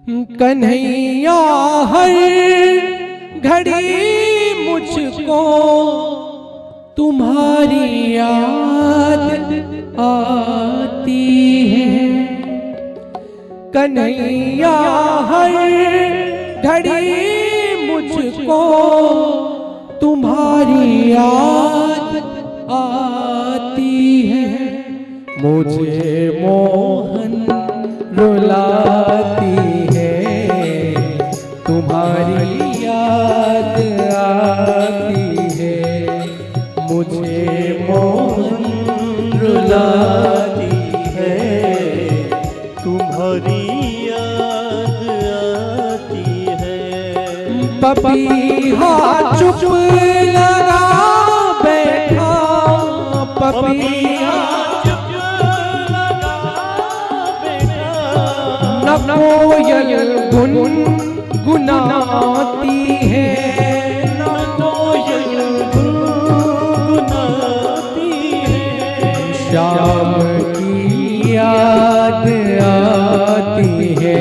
कन्हैया हर घड़ी मुझको तुम्हारी याद आती है। कन्हैया हर घड़ी मुझको तुम्हारी याद आती है। मुझे मोहन रुलाती है, तुम्हारी याद आती है। मुझे मोहन रुलाती है, तुम्हारी याद आती है। पपीहा चुप लगा बैठा, पपीहा चुप लगा बैठा। न कोयल गुनगुनाती है, न कोयल गुनगुनाती है। शाम की याद आती है,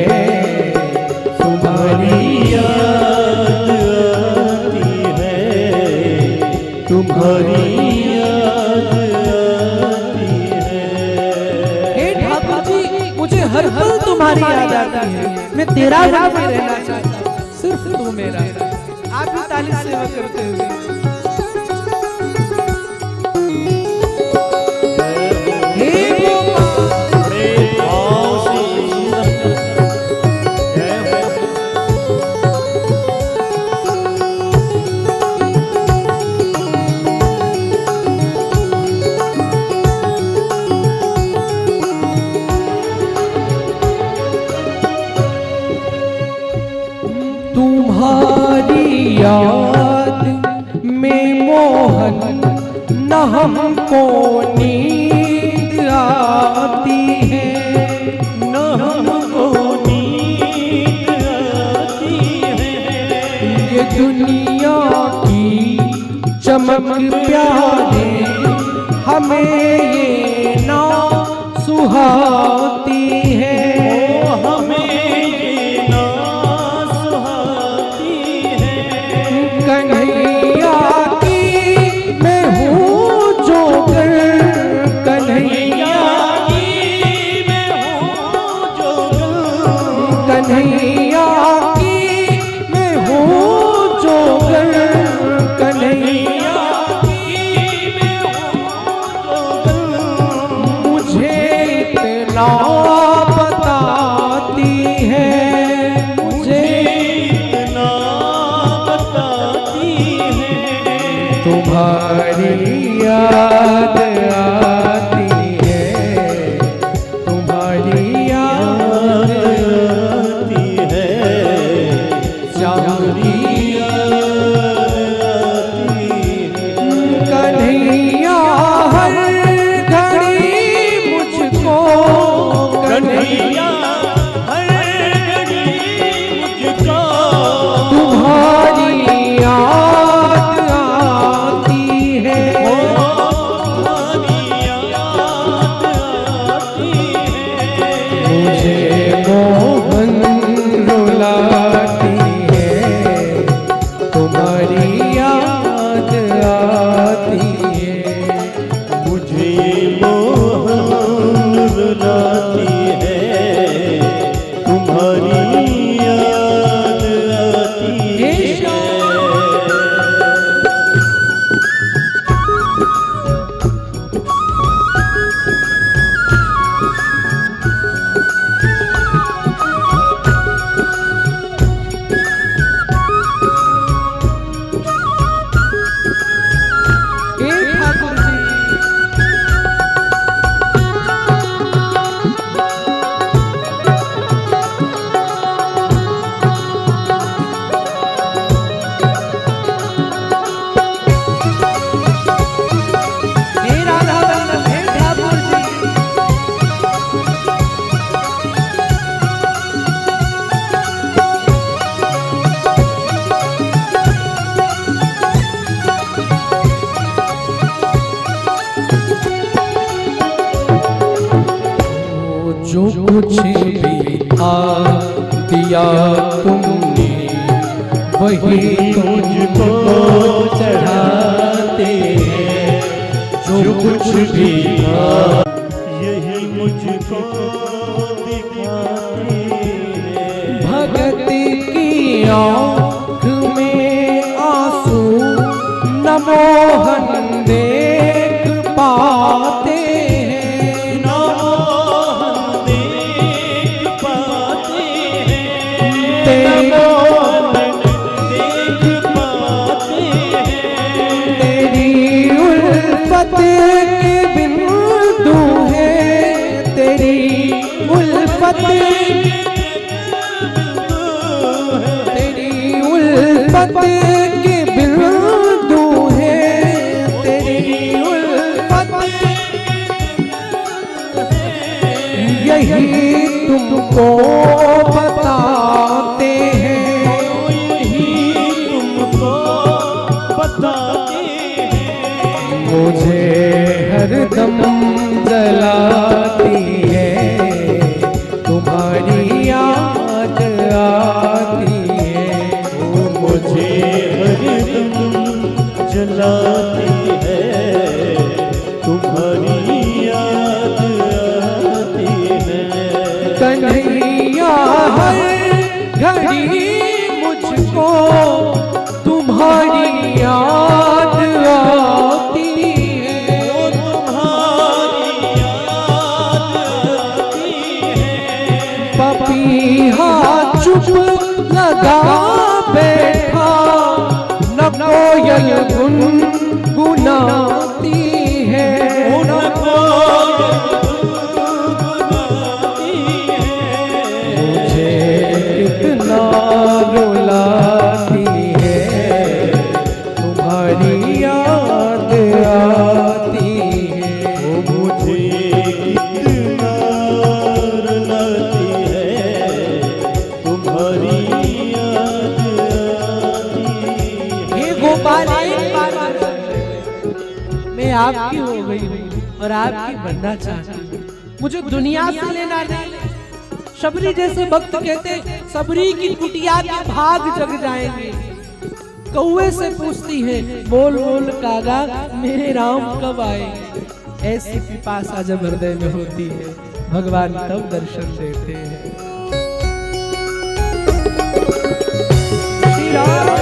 तुम्हारी याद आती है, तुम्हारी याद आती है। हे ठाकुर जी, मुझे हर पल तुम्हारी याद आती है। मैं तेरा राह में रहना चाहता हूँ, सिर्फ तू मेरा। आप भी ताली सेवा करते हुए तुम्हारी याद में मोहन न हमको नींद आती है, न हमको नींद आती है। ये दुनिया की चमक प्यारे हमें ये ना सुहाती है। कन्हैया की मैं हूँ जोकर, कन्हैया की मैं हूँ जोकर। कन्हैया की मैं हूँ जोकर, कन्हैया की मैं हूँ जोकर। मुझे इतना बताती है, मुझे इतना बताती है। तुम्हारी याद आती है, तुम्हारी याद आती है, चांदी आती है। कन्हैया हर घड़ी मुझको, कन्हैया हर घड़ी मुझको तुम्हारी याद आती है। तुम्हारी याद आती है। मुझे मोहन रुलाती है, तुम्हारी याद आती है। मुझे मोहन रुलाती है, तुम्हारी याद आती है। हे ठाकुर जी, हे राधा वल्लभ, हे ठाकुर जी, जो कुछ भी था किया तुमने वही तुझको चढ़ाते हैं। जो कुछ भी था यही मुझको दिखाते हैं। भगत की आँख में आंसू न मोहन देख पाते हैं। ना मोहन देख पाते हैं। ना मोहन देख पाते हैं। तेरी उल्फत के बिंदु है, तेरी उल्फत, तेरी उल्फत के बिंदु है, तेरी उल्फत यही तुमको बताते हैं। यही तुमको बताते हैं। मुझे हरदम जलाती है तुम्हारी याद आती है। मुझे हरदम जलाती है तुम्हारी याद आती है। कन्हैया हर घड़ी मुझको तुम्हारी याद आती है। तुम्हारी याद आती है। पपीहा चुप लगा बैठा, न कोयल गुनगुनाती है। न कोयल गुनगुनाती है। मुझे कितना रुलाती है तुम्हारी याद आती है। मुझे कितना रुलाती है तुम्हारी याद आती है। हे गोपाल, एक बार मैं आपकी हो गई हूँ और आपकी बनना चाहती हूँ। मुझे दुनिया से लेना नहीं। शबरी जैसे भक्त कहते सबरी की कुटिया के भाग जग जाएंगे। कौवे से पूछती है बोल बोल कागा मेरे राम कब आएंगे। ऐसी पिपासा जब हृदय में होती है भगवान तब दर्शन देते हैं। श्री राम।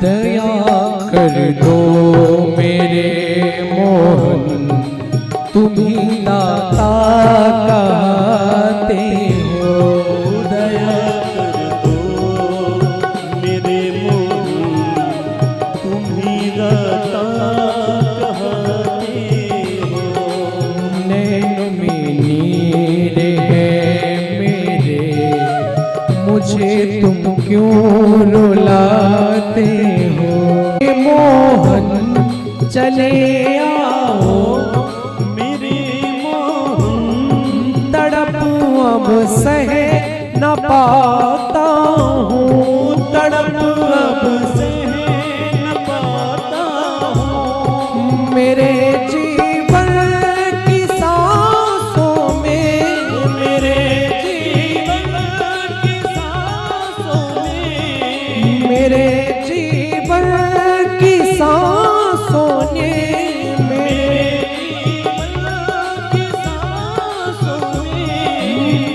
दया कर दो मेरे मोहन, तुम ही दाता कहते हो। दया कर दो मेरे मोहन, तुम ही दाता कहते हो। नैन में नीर है मेरे, मुझे तुम क्यों रुलाते हो। मोहन चले आओ मेरे मोहन, तड़प अब सह न पाता हूँ। तड़प अब सह न पाता हूँ। मेरे जीवन की सांसों में, मेरे जीवन की सांसों में, मेरे जीवन की सांसों ने, मेरे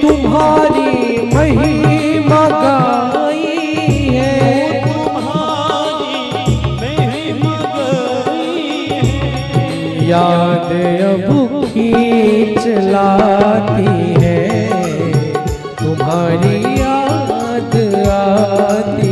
तुम्हारी महिमा तुम्हारी याद आती